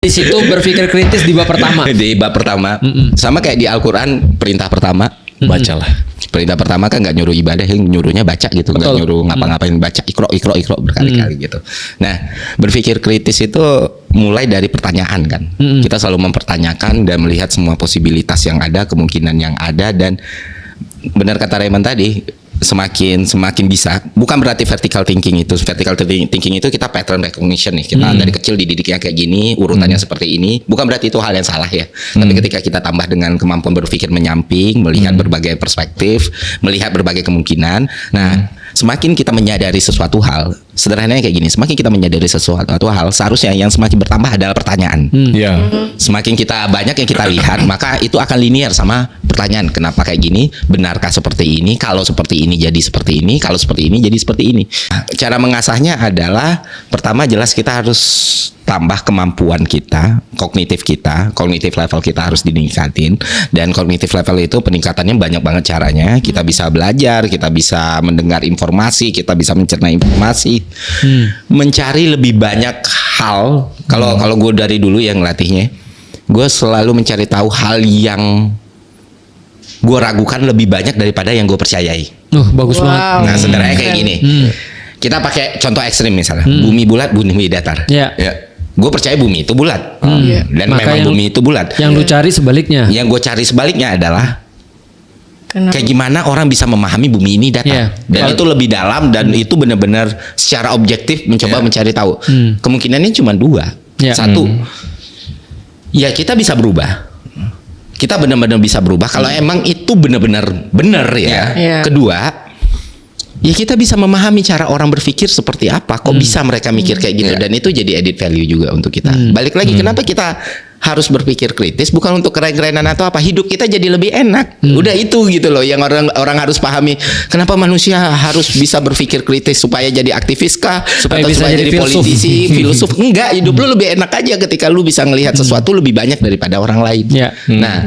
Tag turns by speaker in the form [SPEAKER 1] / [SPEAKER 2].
[SPEAKER 1] Di situ berpikir kritis di bab pertama.
[SPEAKER 2] Di bab pertama. Sama kayak di Al-Quran, perintah pertama bacalah. Perintah pertama kan nggak nyuruh ibadah, yang nyuruhnya baca gitu, nggak nyuruh ngapa-ngapain, baca ikro berkali-kali gitu. Nah, berpikir kritis itu mulai dari pertanyaan kan. Kita selalu mempertanyakan dan melihat semua posibilitas yang ada, kemungkinan yang ada, dan benar kata Raymond tadi, semakin bisa, bukan berarti vertical thinking itu kita pattern recognition nih, kita dari kecil dididiknya kayak gini, urutannya seperti ini, bukan berarti itu hal yang salah ya. Tapi ketika kita tambah dengan kemampuan berpikir menyamping, melihat berbagai perspektif, melihat berbagai kemungkinan, nah semakin kita menyadari sesuatu hal, sederhananya kayak gini, semakin kita menyadari sesuatu hal, seharusnya yang semakin bertambah adalah pertanyaan. Semakin kita banyak yang kita lihat, maka itu akan linear sama pertanyaan, kenapa kayak gini, benarkah seperti ini, kalau seperti ini jadi seperti ini, kalau seperti ini jadi seperti ini. Cara mengasahnya adalah, pertama jelas kita harus tambah kemampuan kita, kognitif level kita harus ditingkatin, dan kognitif level itu peningkatannya banyak banget caranya. Kita bisa belajar, kita bisa mendengar informasi, kita bisa mencerna informasi, mencari lebih banyak hal. Kalau gue dari dulu yang ngelatihnya, gue selalu mencari tahu hal yang gue ragukan lebih banyak daripada yang gue percayai.
[SPEAKER 1] Bagus banget.
[SPEAKER 2] Nah, sederhananya kayak gini. Kita pakai contoh ekstrim misalnya, bumi bulat, bumi datar.
[SPEAKER 1] Ya.
[SPEAKER 2] Gue percaya bumi itu bulat, dan
[SPEAKER 1] Maka
[SPEAKER 2] memang bumi itu bulat.
[SPEAKER 1] Yang lu cari sebaliknya.
[SPEAKER 2] Yang gue cari sebaliknya adalah kayak gimana orang bisa memahami bumi ini datar, dan itu lebih dalam, dan itu benar-benar secara objektif mencoba mencari tahu. Kemungkinannya cuma dua. Satu, ya kita bisa berubah. Kita benar-benar bisa berubah kalau emang itu benar-benar benar ya. Kedua, ya kita bisa memahami cara orang berpikir seperti apa, kok bisa mereka mikir kayak gitu, dan itu jadi added value juga untuk kita. Balik lagi, kenapa kita harus berpikir kritis, bukan untuk keren-kerenan atau apa, hidup kita jadi lebih enak. Udah itu gitu loh yang orang harus pahami. Kenapa manusia harus bisa berpikir kritis, supaya jadi aktivis kah,
[SPEAKER 1] supaya
[SPEAKER 2] atau
[SPEAKER 1] bisa
[SPEAKER 2] supaya
[SPEAKER 1] jadi
[SPEAKER 2] politisi, filosof? Enggak, hidup lu lebih enak aja ketika lu bisa ngelihat sesuatu lebih banyak daripada orang lain. Nah,